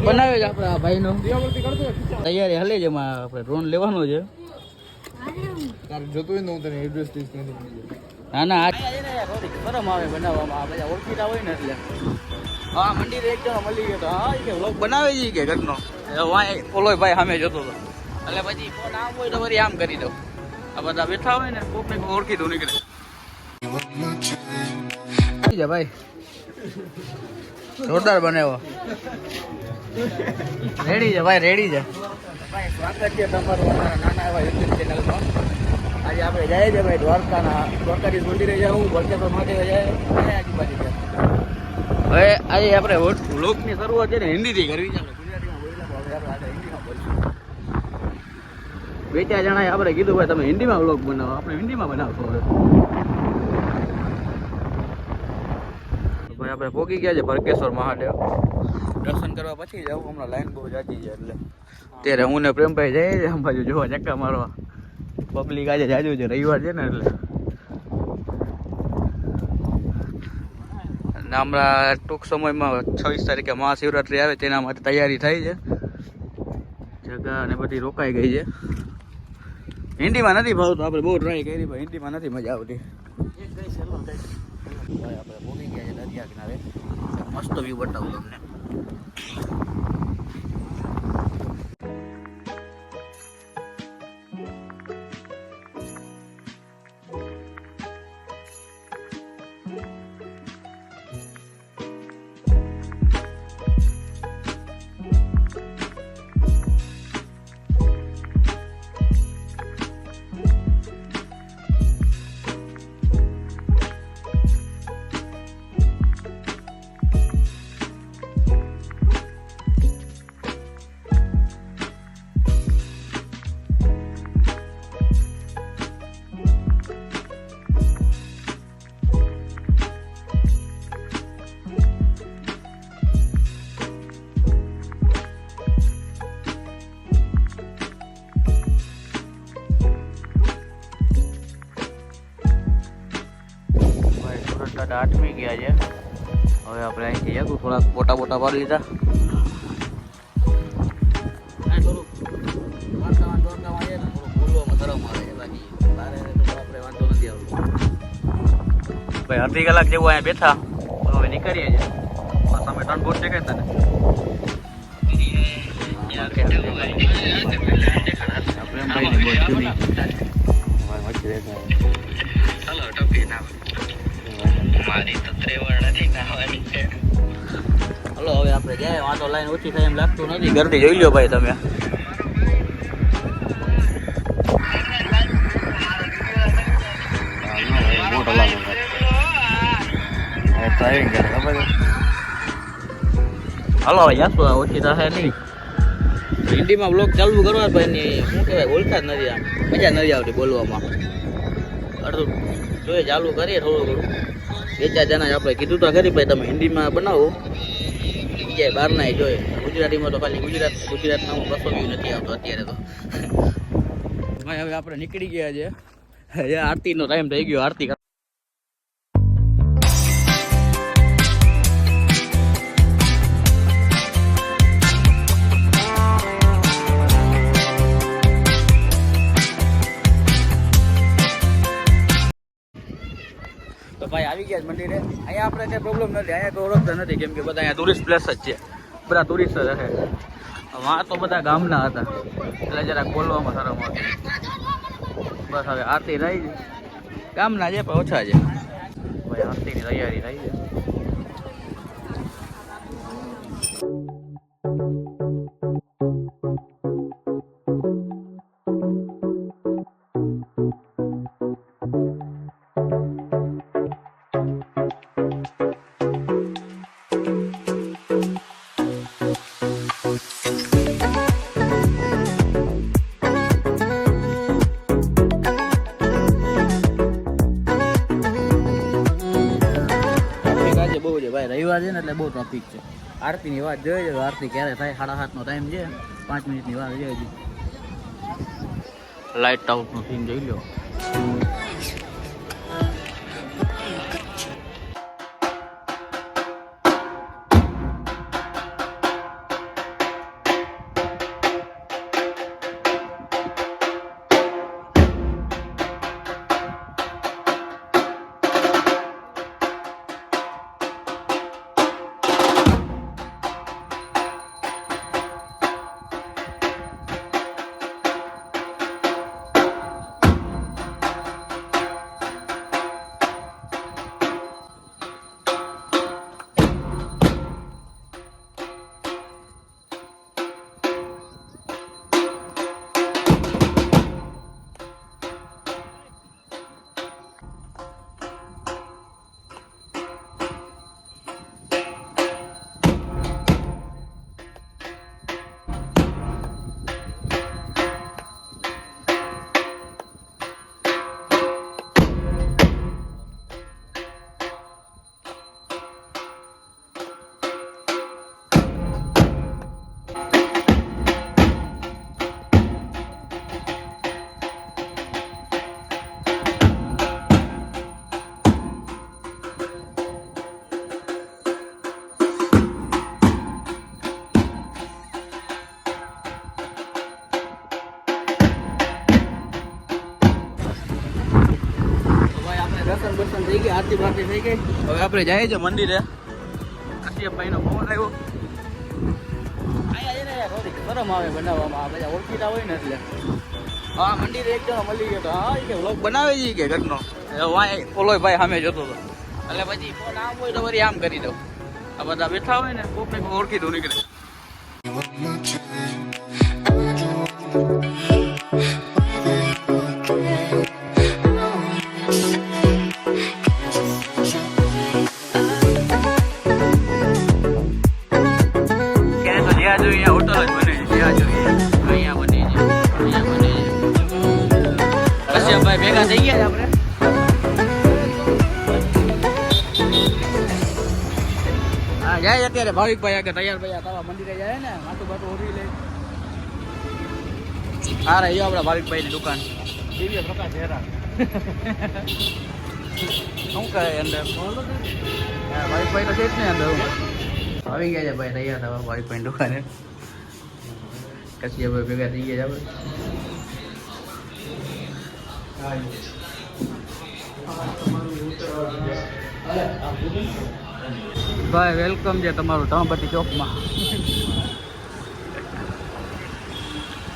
બનાવે છે આપણા ભાઈનો તૈયારી હાલે છે. એમાં આપણે ડ્રોન લેવાનો છે. જોતું ને હું તને એડ્રેસ દઈશ. ના ના શરમ આવે બનાવવામાં. બધા ઓળખીતા હોય ને એટલે. હા મંદિરે એક જણો મળી ગયો તો હા કે વ્લોગ બનાવે છે કે ઘરનો ઓલો ભાઈ સામે જોતો હતો. એટલે પછી ફોન આમ હોય તો વળી આમ કરી દઉં. આ બધા બેઠા હોય ને કોક ને ઓળખી દઉં નીકળે ભાઈ. જોરદાર બનાવ્યો. રેડી છે ભાઈ, રેડી છે ભાઈ. સ્વાગત છે તમારું અમારા નાના એવા યુટ્યુબ ચેનલમાં. આજે આપણે જાય છે ભાઈ દ્વારકાધીશ મંદિરે જાઉં, વળકેશ્વર મહાદેવ જાય આજુબાજુ છે. હવે આજે આપણે વ્લોગની શરૂઆત છે ને હિન્દીથી કરવી. ચાલો ગુજરાતીમાં બોલ્યા આપણે હિન્દીમાં બોલશું. બે ચાર જણાએ આપણે કીધું ભાઈ તમે હિન્દીમાં વ્લોગ બનાવો, આપણે હિન્દીમાં બનાવશો. હવે ભાઈ આપણે પહોંચી ગયા છે ભરકેશ્વર મહાદેવ. દર્શન કરવા પછી જાઉં. હમણાં લાઈન બહુ જાજી છે એટલે ત્યારે હું ને પ્રેમભાઈ જઈએ છીએ આમ બાજુ જોવા ચક્કા મારવા. પબ્લિક આજે જાજુ છે, રવિવાર છે ને એટલે. અને હમણાં ટૂંક સમયમાં 26 તારીખે મહાશિવરાત્રી આવે તેના માટે તૈયારી થઈ છે. જગા અને બધી રોકાઈ ગઈ છે. હિન્દીમાં નથી ભાવતું, આપણે બહુ ટ્રાય કરી પણ હિન્દીમાં નથી મજા આવતી. ભાઈ આપણે પહોંચી ગયા છે દરિયા કિનારે. મસ્ત વ્યૂ બતાવું તમને. દાદા 8મી ગયા છે. હવે આપણે અહીંથી જતું થોડાક ફોટા બોટા પાડી લીધા. ભાઈ અડધી કલાક જેવું અહીંયા બેઠા. હવે નીકળીએ છીએ. તમે 3 બોટ દેખાય હલો હવે આપણે જાય. વાંધો લાઈન ઓછી થાય એમ લાગતું નથી. ગરદી જોઈ લો ભાઈ તમે. હલો હવે જાશું. ઓછી થશે નહીં. હિન્દીમાં બ્લોગ ચાલુ કરવા ભાઈ શું કહેવાય બોલતા જ નથી. આમ મજા નથી આવતી બોલવામાં. અડધું જોઈએ ચાલુ કરીએ થોડું થોડું. 2-4 જણા આપણે કીધું તો ખરી ભાઈ તમે હિન્દીમાં બનાવો. બીજા બહારના જોઈએ. ગુજરાતીમાં તો ખાલી ગુજરાતમાં હું કશો બી નથી આવતો અત્યારે તો. ભાઈ હવે આપણે નીકળી ગયા છે. આરતીનો ટાઈમ થઈ ગયો. આરતી તો ભાઈ આવી ગયા મંદિરે. અહીંયા આપણે કંઈ પ્રોબ્લેમ નથી. અહીંયા કોઈ ઓળખતા નથી કેમ કે બધા અહીંયા ટુરિસ્ટ પ્લેસ જ છે. બધા ટુરિસ્ટ જ રહે. વાં તો બધા ગામના હતા એટલે જરાક બોલવામાં શરમ આવતી. બસ હવે આરતી રહી છે. ગામના છે પણ ઓછા છે. ભાઈ આરતીની તૈયારી થઈ છે. બહુ છે ભાઈ. રવિવાર છે ને એટલે બહુ ટ્રાફિક છે. આરતીની વાત જોઈએ છે. આરતી ક્યારે થાય? 7:30નો ટાઈમ છે. 5 મિનિટની વાર છે હજી. લાઇટ આઉટનો સીન જોઈ લો. થઈ ગઈ. હવે આપણે જઈએ છીએ મંદિરે. કશ્યપભાઈનો ફોન આવ્યો. અહીંયા જઈને થોડી શરમ આવે બનાવવામાં, આ બધા ઓળખીતા હોય ને એટલે. હા મંદિરે એક જણો મળી ગયો તો હા કે વ્લોગ બનાવે છે કે ઘરનો ઓલો ભાઈ સામે જોતો હતો એટલે પછી ફોન આમ હોય તો વળી આમ કરી દઉં. આ બધા બેઠા હોય ને કોક ને કોક ઓળખી દઉં નીકળે. કશ્યપભાઈ ભેગા થઈ ગયા આપણે. હા જાય અત્યારે ભાવિકભાઈ આગળ તૈયાર ભાઈ તાવા મંદિરે જાય ને માટું બાટું ઓઢી લે. હા રે આપણા ભાવિકભાઈની દુકાન દિવ્ય પ્રકાશ હેરા. શું કહે અંદર ભાવિકભાઈ તો છે જ ને અંદર. આવી ગયા છે ભાઈ તૈયાર થવા ભાવિકભાઈની દુકાને. કશ્યપભાઈ ભેગા થઈ ગયા છે આપણે. ભાઈ વેલકમ છે તમારું ધણપતિ ચોકમાં.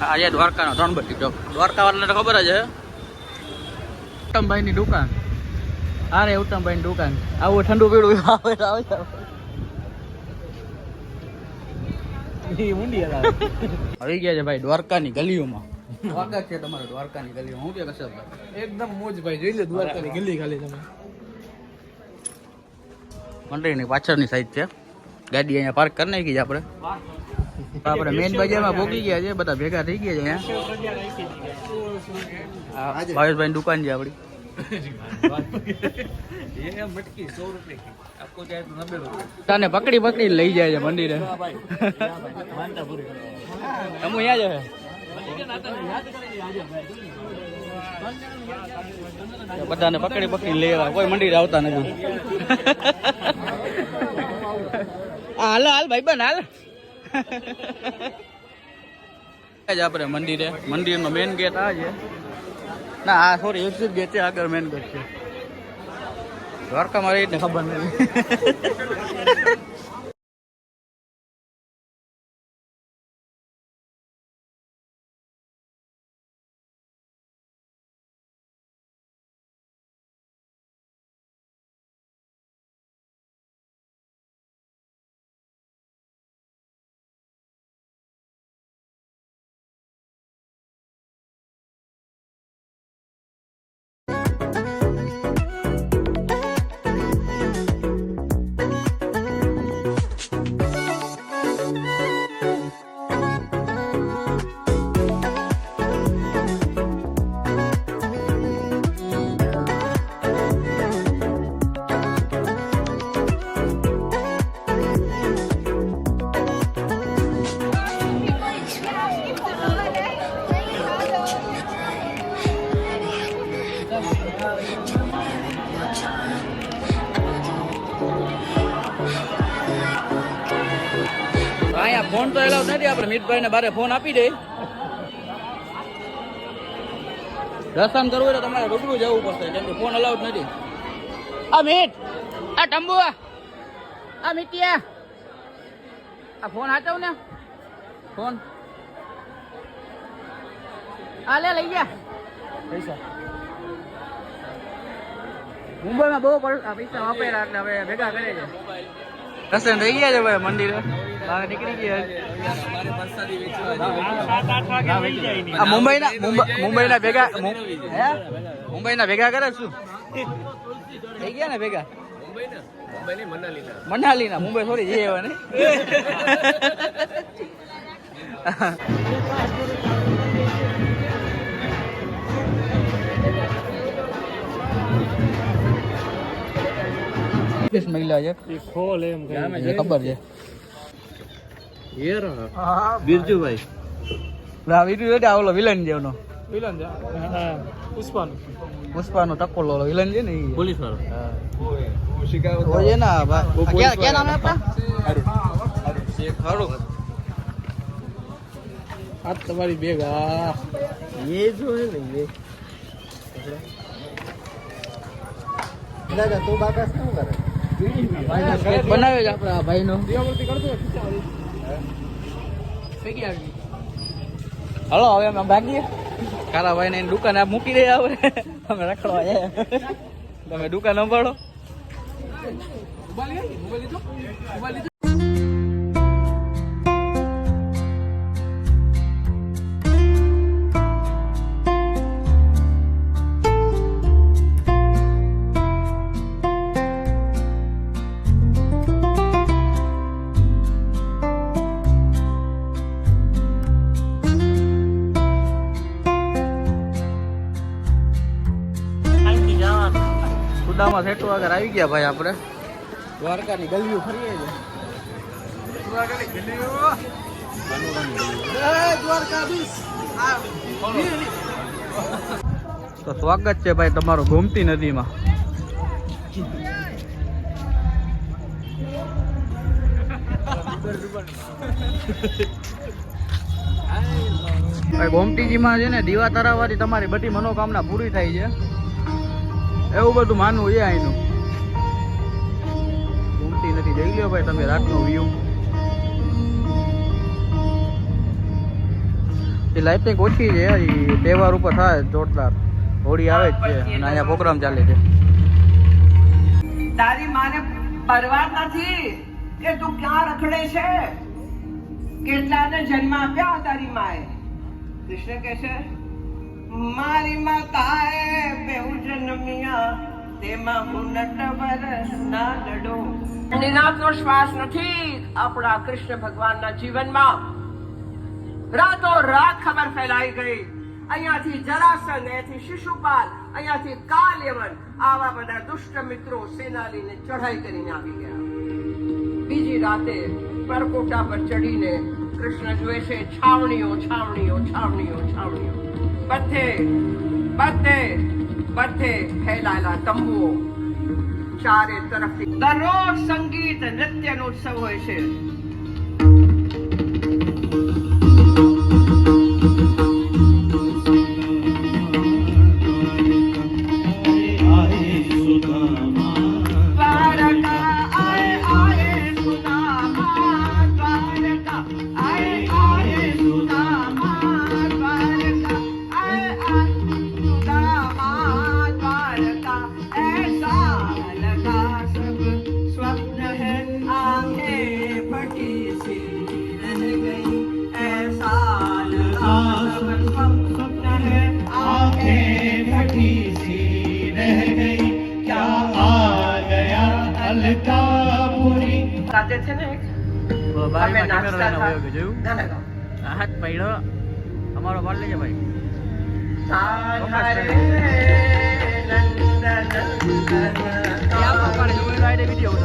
આજે દ્વારકાનો ધણપતિ ચોક. દ્વારકા વાળાને ખબર જ છે. ઉત્તમભાઈની દુકાન. અરે ઉત્તમભાઈની દુકાન. આવું ઠંડુ પીળું આવે આવી ગયા છે ભાઈ દ્વારકાની ગલીઓમાં. સ્વાગત છે તમારું દ્વારકાની ગલીઓ. હું કે કશ્યપભાઈ એકદમ મોજ ભાઈ, જોઈ લે દ્વારકાની ગલી ખાલી તમે. મંડળીની પાછળની સાઈડ છે. ગાડી અહીંયા પાર્ક કરી નાખી છે આપણે. આપણે મેઇન બજારમાં પહોંચી ગયા છે. બધા ભેગા થઈ ગયા છે અહીંયા. ભાવેશભાઈની દુકાન છે આપણી. તને પકડી પકડી લઈ જાય છે મંદિરે. તમે અહીંયા જ બધાને પકડી પકડી લેવા, કોઈ મંદિર આવતા નથી. હાલ હાલ ભાઈ બન હાલ. આપણે મંદિરે, મંદિરનો મેઇન ગેટ આ છે. ના આ સોરી એક્ઝિટ ગેટ છે, આગળ મેઇન ગેટ છે. દ્વારકામાં રહી ને ખબર નથી. અહીંયા ફોન તો એલાઉડ નથી. આપણે મિતભાઈ ને બારે ફોન આપી દે. દર્શન કરવું હોય તો તમારે રૂબરૂ જવું પડશે, કેમ કે ફોન અલાઉડ નથી. આ મિત, આ ટંબુ, આ મિતિયા, આ ફોન હાચવ ને. ફોન આ લે લઈ જા પૈસા. મુંબઈમાં બહુ પૈસા વાપર્યા એટલે હવે ભેગા કરે છે. દર્શન થઈ ગયા છે ભાઈ મંદિરે. બહાર નીકળી ગયા. મુંબઈના ભેગા મુંબઈના ભેગા કરે શું થઈ ગયા ને ભેગા. મનાલીના મુંબઈ થોડી જઈ આવ્યા ને. મહિલા છે ખબર છે. બિરજુભાઈ ઓલો વિલન છે એનો. વિલન છે પુષ્પાનો ટકોલો ઓલો વિલન છે ને પોલીસ વાળો. क्या नाम है आपका? आज तुम्हारी बेगा ये जो है ये દાદા તું બાકાસ શું કરે? સ્કેચ બનાવ્યો છે આપણા ભાઈનો. દિવામૂર્તિ કરતો ફેંકી આવી. હલો હવે અમે ભાગીએ. કારા ભાઈને એની દુકાન આપ મૂકી દઈએ હવે અમે રખડવા જાય. તમે દુકાન સંભાળો. મોબાઈલ લીધો મોબાઈલ લીધો. સુદામાં સેટુ આગળ આવી ગયા ભાઈ આપણે. દ્વારકાની ગલીઓ ફરીએ છે. તો સ્વાગત છે ભાઈ તમારું ગોમતી નદીમાં. ભાઈ ગોમતીજીમાં છે ને દીવા તરાવવાથી તમારી બધી મનોકામના પૂરી થાય છે. એવું બધું માનવું છે અહીંનું. ગોમતી નથી જોઈ લ્યો ભાઈ તમે રાતનો વ્યૂ. એ લાઇટિંગ ઓછી છે. એ તહેવાર ઉપર થાય જોરદાર. હોળી આવે જ છે અને અહીંયા પ્રોગ્રામ ચાલે છે. તારી માને પરવાર નથી કે તું ક્યાં રખડે છે? કેટલાને જન્મ આપ્યા તારી માએ? કૃષ્ણ કહે છે મારી માતાએ બેઉ જન્મ્યા તેમાં હું નટવર ના લડો. નિનાદનો શ્વાસ નથી આપણા કૃષ્ણ ભગવાનના જીવનમાં. રાતો રાત ખબર ફેલાઈ ગઈ. અહીંયાથી જરાસંઘ, અહીંયાથી શિશુપાલ, અહીંયાથી કાલયવન, આવા બધા દુષ્ટ મિત્રો સેના લઈને ચઢાઈ કરીને આવી ગયા. બીજી રાતે પરકોટા પર ચડીને કૃષ્ણ જોવે છે છાવણીઓ છાવણીઓ છાવણીઓ છાવણીઓ. બધે બધે બધે ફેલાયેલા તંબુઓ. ચારે તરફથી દરરોજ સંગીત નૃત્યનો ઉત્સવ હોય છે. સાથે છે ને અમે નાચતા હતા. ગાના ગાઓ. હાથ પડ્યો અમારો પાડ લેજે ભાઈ. સાધરે વિડીયો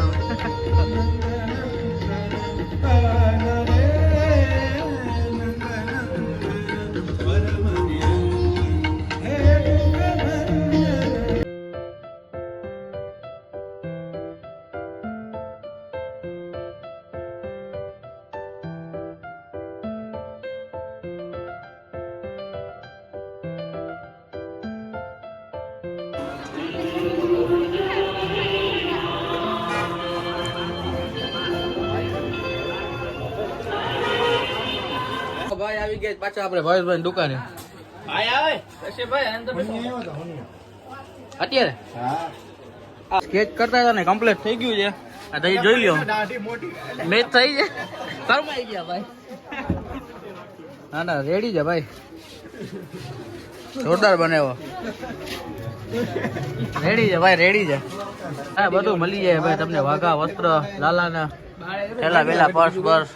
ભાઈ આવી ગયા પાછા આપણે ભાવેશભાઈ ની દુકાને. ભાઈ આવે કશેભાઈ અંદર અત્યારે સ્કેચ કરતા હતા ને કમ્પ્લીટ થઈ ગયું છે. આ દહીં જોઈ લ્યો મેચ થઈ છે. શરમાઈ ગયા ભાઈ. ના ના રેડી છે ભાઈ. જોરદાર બનાવ્યો. રેડી છે ભાઈ રેડી છે. હા બધું મળી જાય ભાઈ તમને. વાઘા વસ્ત્ર લાલાના પેલા પેલા પર્સ બર્સ.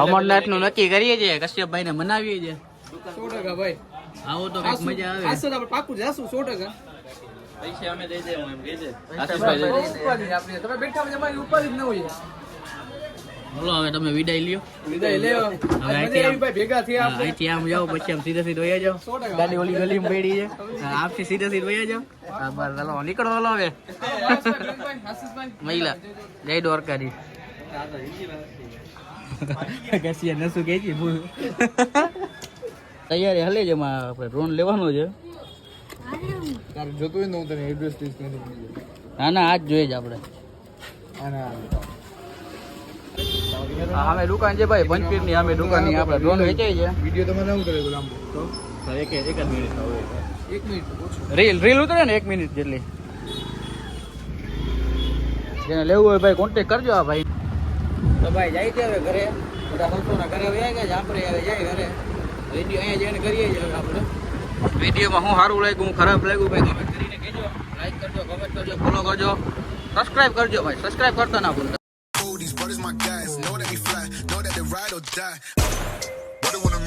અમરનાથ નું નક્કી કરીએ છીએ. કશ્યપભાઈ ને મનાવીએ છીએ. 100% ભાઈ. આવો તો કઈક મજા આવે. આપણે પાકું જાશું 100%. પૈસા અમે દઈ દે હું એમ કહી દે. આપણે તમે બેઠા જમાઈ ઉપર જ ન હોય. બોલો હવે તમે વિદાય લ્યો. વિદાય લેવો. હવે મજા આવી ભાઈ ભેગા થયા આપણે. અહીંથી આમ જાઓ પછી આમ સીધા સીધા વયા જાઓ. 100%. ગાડી ઓલી ગલીમાં પડી છે. આપથી સીધા સીધા વયા જાઓ. હા બસ ચાલો નીકળો ચાલો હવે. મહિલા જય દ્વારકાધી. કશિયા નસું કે છે તૈયારી હલે છે. એમાં આપણે ડ્રોન લેવાનો છે. તારે જોતું હોય ને હું તને એડ્રેસ દઈશ ત્યાંથી મળી જાય. ના ના આજ જોઈએ જ આપણે. આના સામે દુકાન છે ભાઈ, પંચપીરની સામે દુકાનની આપણે ડ્રોન વેચાય છે. વિડીયો તમારે આવું કરે લાંબુ તો એક જ મિનિટ હવે 1 મિનિટ ઓછું. રીલ ઉતરે ને 1 મિનિટ જેટલી. જેને લેવું હોય ભાઈ કોન્ટેક કરજો આ ભાઈ. તો ભાઈ જાય છે હવે ઘરે, બધા સંતોના ઘરે વ્યા ગયા છે, આપણે હવે જાય ઘરે. વિડીયો અહીંયા જઈને કરીએ છીએ હવે આપણે. વિડીયોમાં હું સારું લાગ્યું, હું ખરાબ લાગ્યું ભાઈ કમેન્ટ કરીને કહેજો. લાઈક કરજો, કમેન્ટ કરજો, ફોલો કરજો, સબસ્ક્રાઇબ કરજો ભાઈ. સબસ્ક્રાઇબ કરતા ના ભૂલતા. These brothers my guys, know that we fly, know that they ride or die. What I wanna